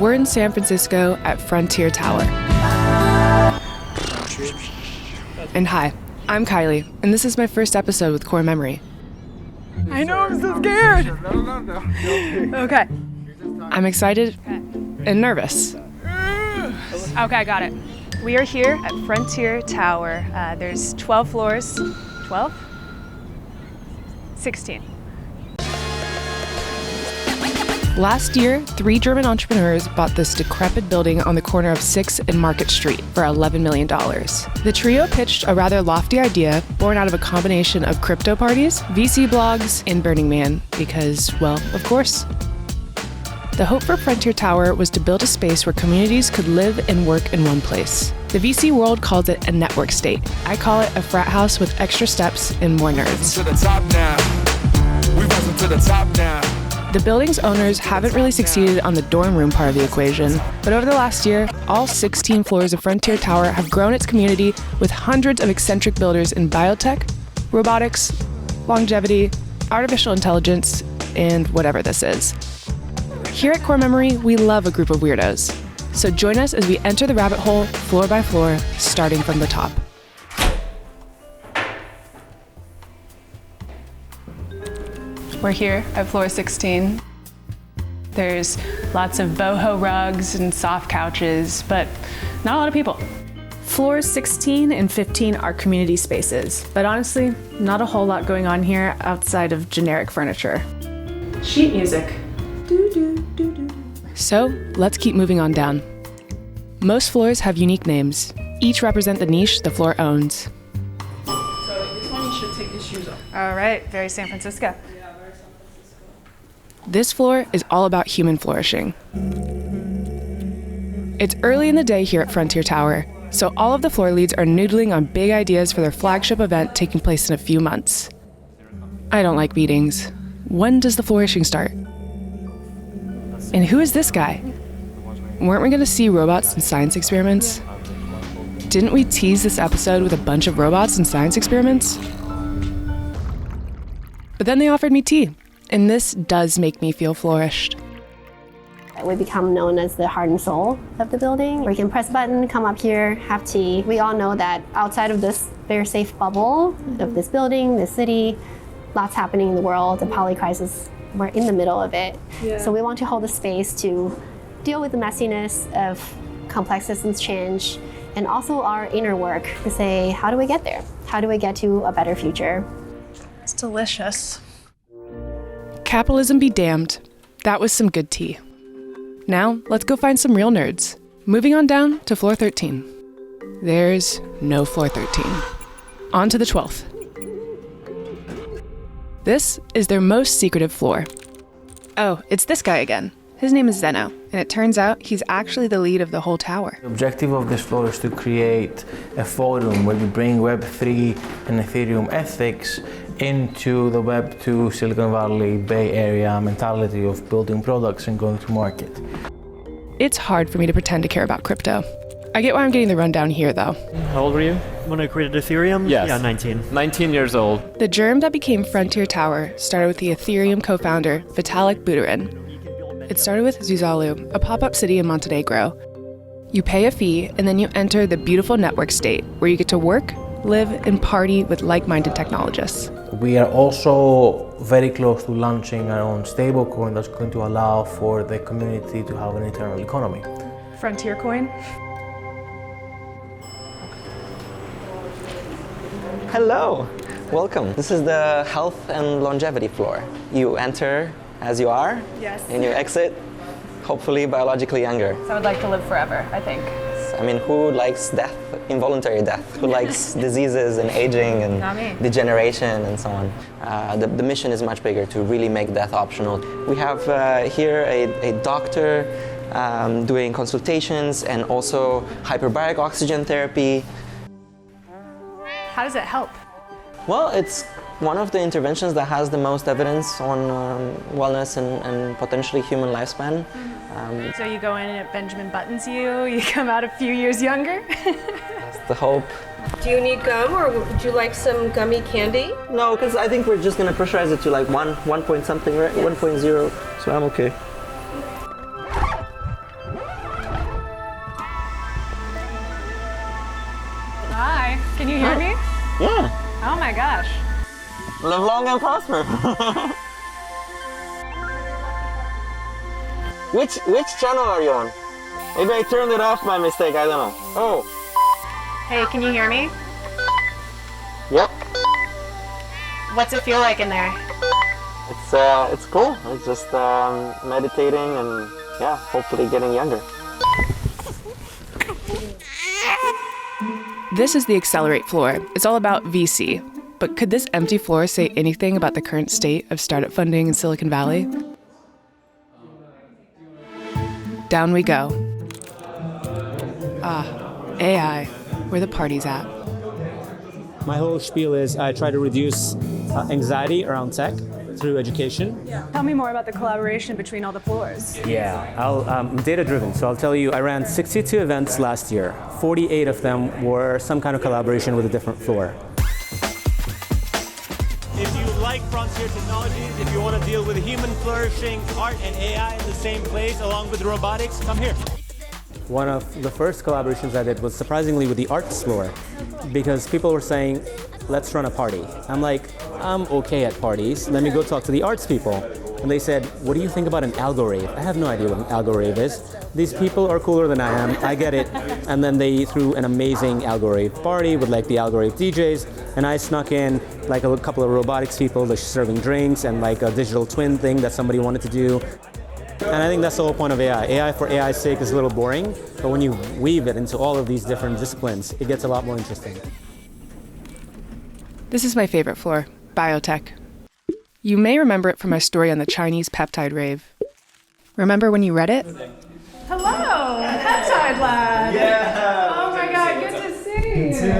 We're in San Francisco at Frontier Tower. And hi, I'm Kylie, and this is my first episode with Core Memory. I know, I'm so scared! Okay. I'm excited and nervous. Okay, got it. We are here at Frontier Tower. There's 12 floors. 12? 16. Last year, 3 German entrepreneurs bought this decrepit building on the corner of 6th and Market Street for $11 million. The trio pitched a rather lofty idea born out of a combination of crypto parties, VC blogs, and Burning Man, because, well, of course. The hope for Frontier Tower was to build a space where communities could live and work in one place. The VC world calls it a network state. I call it a frat house with extra steps and more nerds. The building's owners haven't really succeeded on the dorm room part of the equation, but over the last year, all 16 floors of Frontier Tower have grown its community with hundreds of eccentric builders in biotech, robotics, longevity, artificial intelligence, and whatever this is. Here at Core Memory, we love a group of weirdos. So join us as we enter the rabbit hole floor by floor, starting from the top. We're here at floor 16. There's lots of boho rugs and soft couches, but not a lot of people. Floors 16 and 15 are community spaces, but honestly, not a whole lot going on here outside of generic furniture. Sheet music. So let's keep moving on down. Most floors have unique names. Each represent the niche the floor owns. So this one, you should take your shoes off. All right, very San Francisco. This floor is all about human flourishing. It's early in the day here at Frontier Tower, so all of the floor leads are noodling on big ideas for their flagship event taking place in a few months. I don't like meetings. When does the flourishing start? And who is this guy? Weren't we going to see robots and science experiments? Didn't we tease this episode with a bunch of robots and science experiments? But then they offered me tea. And this does make me feel flourished. We become known as the heart and soul of the building, where you can press a button, come up here, have tea. We all know that outside of this very safe bubble of this building, this city, lots happening in the world, the poly crisis, we're in the middle of it. Yeah. So we want to hold a space to deal with the messiness of complex systems change, and also our inner work to say, how do we get there? How do we get to a better future? It's delicious. Capitalism be damned. That was some good tea. Now, let's go find some real nerds. Moving on down to floor 13. There's no floor 13. On to the 12th. This is their most secretive floor. Oh, it's this guy again. His name is Zeno, and it turns out he's actually the lead of the whole tower. The objective of this floor is to create a forum where we bring Web3 and Ethereum ethics into the Web2 Silicon Valley Bay Area mentality of building products and going to market. It's hard for me to pretend to care about crypto. I get why I'm getting the rundown here, though. How old were you when I created Ethereum? Yes. Yeah, 19. 19 years old. The germ that became Frontier Tower started with the Ethereum co-founder, Vitalik Buterin. It started with Zuzalu, a pop-up city in Montenegro. You pay a fee, and then you enter the beautiful network state, where you get to work, live, and party with like-minded technologists. We are also very close to launching our own stablecoin that's going to allow for the community to have an internal economy. Frontier coin. Hello, welcome. This is the health and longevity floor. You enter as you are, Yes. and you exit, hopefully biologically younger. So I would like to live forever, I think. I mean, who likes death, involuntary death? Who likes diseases and aging and Not me. degeneration and so on? The mission is much bigger, to really make death optional. We have here a doctor doing consultations and also hyperbaric oxygen therapy. How does it help? Well, it's one of the interventions that has the most evidence on wellness and potentially human lifespan. So you go in and it Benjamin Buttons you come out a few years younger? That's the hope. Do you need gum, or would you like some gummy candy? No, because I think we're just going to pressurize it to like 1 point something, right? Yes. 1.0, so I'm okay. Can you hear me? Yeah. Oh my gosh. Live long and prosper. Which channel are you on? Maybe I turned it off by mistake, I don't know. Oh. Hey, can you hear me? Yep. What's it feel like in there? It's cool. It's just meditating and yeah, hopefully getting younger. This is the Accelerate floor. It's all about VC. But could this empty floor say anything about the current state of startup funding in Silicon Valley? Down we go. AI, where the party's at. My whole spiel is I try to reduce anxiety around tech through education. Tell me more about the collaboration between all the floors. Yeah, I'm data-driven, so I'll tell you, I ran 62 events last year. 48 of them were some kind of collaboration with a different floor. If you like frontier technologies, if you want to deal with human flourishing, art and AI in the same place, along with robotics, come here. One of the first collaborations I did was surprisingly with the arts floor, because people were saying, let's run a party. I'm like, I'm okay at parties. Let me go talk to the arts people. And they said, what do you think about an algo rave? I have no idea what an algo rave is. These people are cooler than I am. I get it. And then they threw an amazing algo rave party with like the algo rave DJs. And I snuck in like a couple of robotics people that's serving drinks and like a digital twin thing that somebody wanted to do. And I think that's the whole point of AI. AI for AI's sake is a little boring, but when you weave it into all of these different disciplines, it gets a lot more interesting. This is my favorite floor, biotech. You may remember it from my story on the Chinese peptide rave. Remember when you read it? Hello, Peptide Lab. Yeah. Oh my God, good to see you.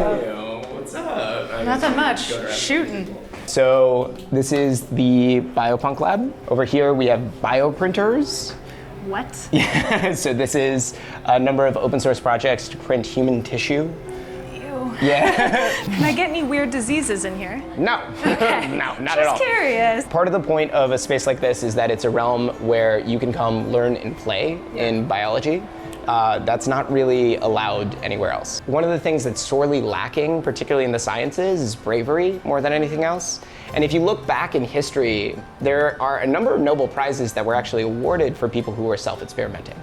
What's up? Nothing much. Shooting. So this is the biopunk lab. Over here we have bioprinters. What? So this is a number of open source projects to print human tissue. Ew. Yeah. Can I get any weird diseases in here? No, Okay. no, not at all. Just curious. Part of the point of a space like this is that it's a realm where you can come learn and play in biology. That's not really allowed anywhere else. One of the things that's sorely lacking, particularly in the sciences, is bravery more than anything else. And if you look back in history, there are a number of Nobel Prizes that were actually awarded for people who were self-experimenting.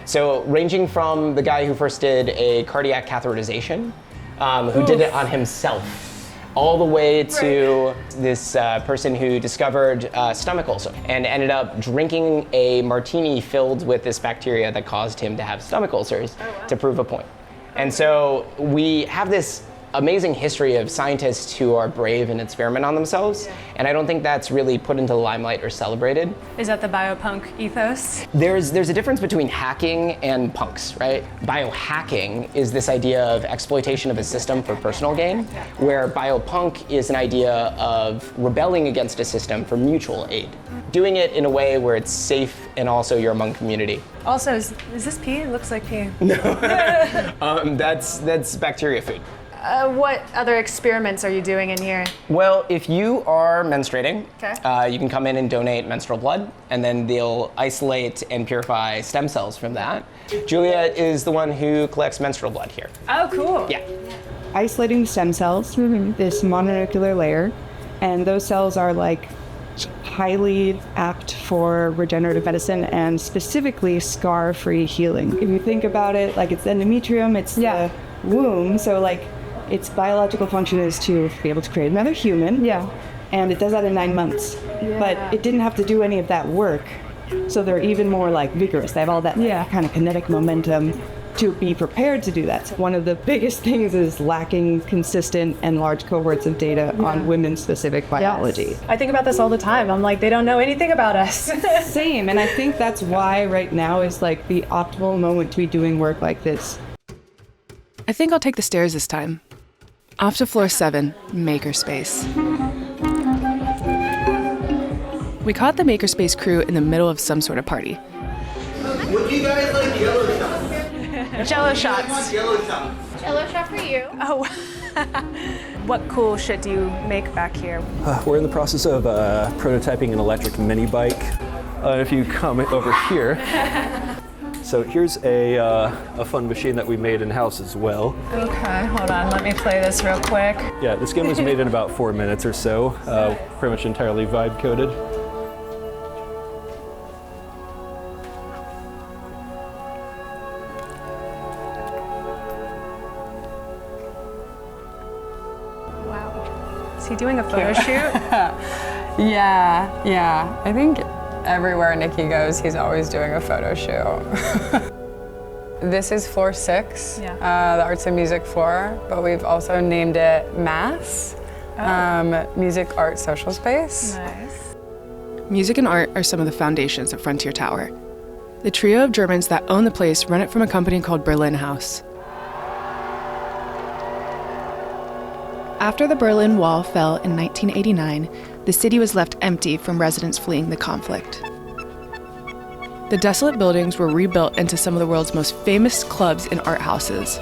So ranging from the guy who first did a cardiac catheterization, who did it on himself, all the way to this person who discovered stomach ulcer and ended up drinking a martini filled with this bacteria that caused him to have stomach ulcers to prove a point. And so we have this amazing history of scientists who are brave and experiment on themselves, and I don't think that's really put into the limelight or celebrated. Is that the biopunk ethos? There's a difference between hacking and punks, right? Biohacking is this idea of exploitation of a system for personal gain, where biopunk is an idea of rebelling against a system for mutual aid. Doing it in a way where it's safe and also you're among community. Also, is this pee? It looks like pee. That's bacteria food. What other experiments are you doing in here? Well, if you are menstruating, Okay. you can come in and donate menstrual blood, and then they'll isolate and purify stem cells from that. Juliet is the one who collects menstrual blood here. Oh, cool. Yeah. Isolating the stem cells, this mononuclear layer, and those cells are like highly apt for regenerative medicine and specifically scar-free healing. If you think about it, like it's endometrium, it's the womb, so like its biological function is to be able to create another human. Yeah. And it does that in 9 months. Yeah. But it didn't have to do any of that work. So they're even more like vigorous. They have all that kind of kinetic momentum to be prepared to do that. So one of the biggest things is lacking consistent and large cohorts of data on women-specific biology. Yes. I think about this all the time. I'm like, they don't know anything about us. Same, and I think that's why right now is like the optimal moment to be doing work like this. I think I'll take the stairs this time. Off to floor 7, Makerspace. We caught the Makerspace crew in the middle of some sort of party. Would you guys like yellow shots? Jello shots. Yellow shots. Jello shot for you. Oh. What cool shit do you make back here? We're in the process of prototyping an electric mini bike. If you come over here. So here's a fun machine that we made in-house as well. Okay, hold on, let me play this real quick. Yeah, this game was made in about 4 minutes or so, pretty much entirely vibe coded. Wow. Is he doing a photo shoot? Yeah. I think everywhere Nikki goes, he's always doing a photo shoot. This is floor 6, the arts and music floor, but we've also named it MASS, Music, Art, Social Space. Nice. Music and art are some of the foundations of Frontier Tower. The trio of Germans that own the place run it from a company called Berlin House. After the Berlin Wall fell in 1989, the city was left empty from residents fleeing the conflict. The desolate buildings were rebuilt into some of the world's most famous clubs and art houses.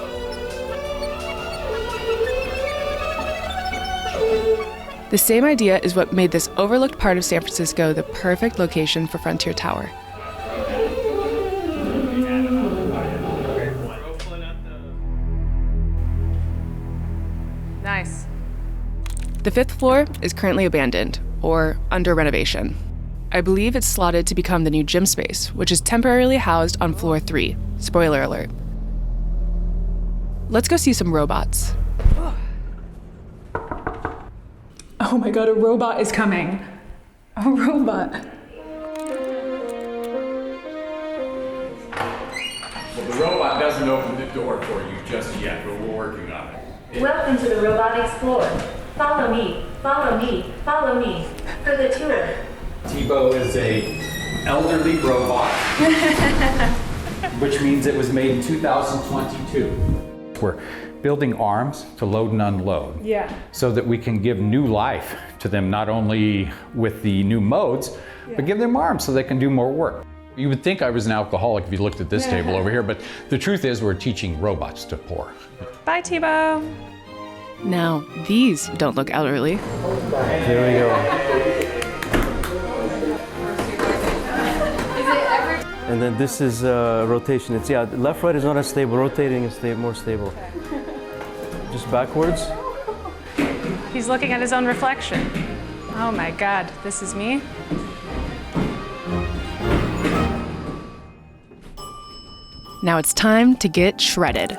The same idea is what made this overlooked part of San Francisco the perfect location for Frontier Tower. Nice. The 5th floor is currently abandoned, or under renovation. I believe it's slotted to become the new gym space, which is temporarily housed on floor 3. Spoiler alert. Let's go see some robots. Oh my god, a robot is coming. A robot. Well, the robot doesn't open the door for you just yet, but we're working on it. Welcome to the robotics floor. Follow me, follow me, follow me for the tour. Tebow is a elderly robot, which means it was made in 2022. We're building arms to load and unload, so that we can give new life to them, not only with the new modes, but give them arms so they can do more work. You would think I was an alcoholic if you looked at this table over here, but the truth is we're teaching robots to pour. Bye, Tebow. Now, these don't look elderly. There we go. And then this is rotation. It's left, right is not as stable. Rotating is more stable. Just backwards. He's looking at his own reflection. Oh my god, this is me? Now it's time to get shredded.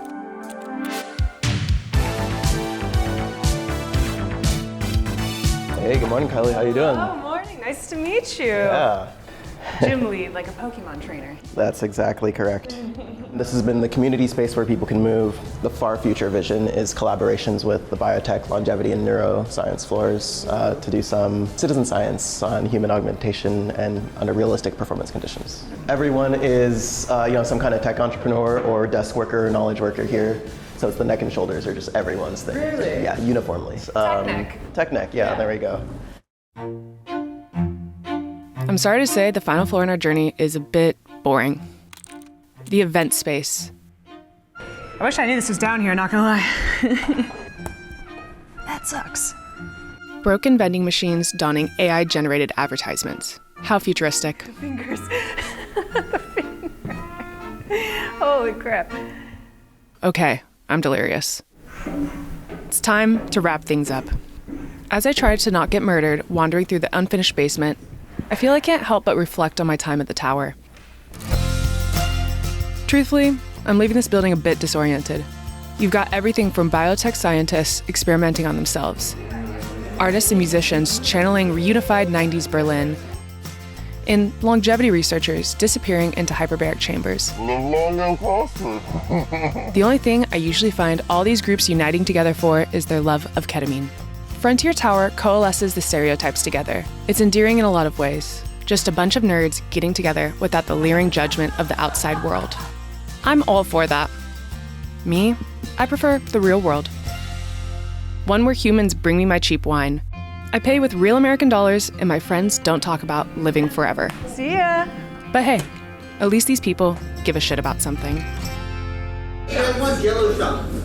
Hey, good morning, Kylie. How you doing? Oh, morning. Nice to meet you. Yeah. Gym lead, like a Pokemon trainer. That's exactly correct. This has been the community space where people can move. The far future vision is collaborations with the biotech, longevity, and neuroscience floors to do some citizen science on human augmentation and under realistic performance conditions. Everyone is some kind of tech entrepreneur or desk worker or knowledge worker here. So it's the neck and shoulders are just everyone's thing. Really? Yeah, uniformly. Tech neck. Tech neck, yeah, there we go. I'm sorry to say the final floor in our journey is a bit boring. The event space. I wish I knew this was down here, not gonna lie. That sucks. Broken vending machines donning AI-generated advertisements. How futuristic. The fingers. The finger. Holy crap. Okay, I'm delirious. It's time to wrap things up. As I try to not get murdered wandering through the unfinished basement, I feel I can't help but reflect on my time at the tower. Truthfully, I'm leaving this building a bit disoriented. You've got everything from biotech scientists experimenting on themselves, artists and musicians channeling reunified 90s Berlin, and longevity researchers disappearing into hyperbaric chambers. The only thing I usually find all these groups uniting together for is their love of ketamine. Frontier Tower coalesces the stereotypes together. It's endearing in a lot of ways. Just a bunch of nerds getting together without the leering judgment of the outside world. I'm all for that. Me, I prefer the real world. One where humans bring me my cheap wine. I pay with real American dollars and my friends don't talk about living forever. See ya! But hey, at least these people give a shit about something. You guys want yellow stuff?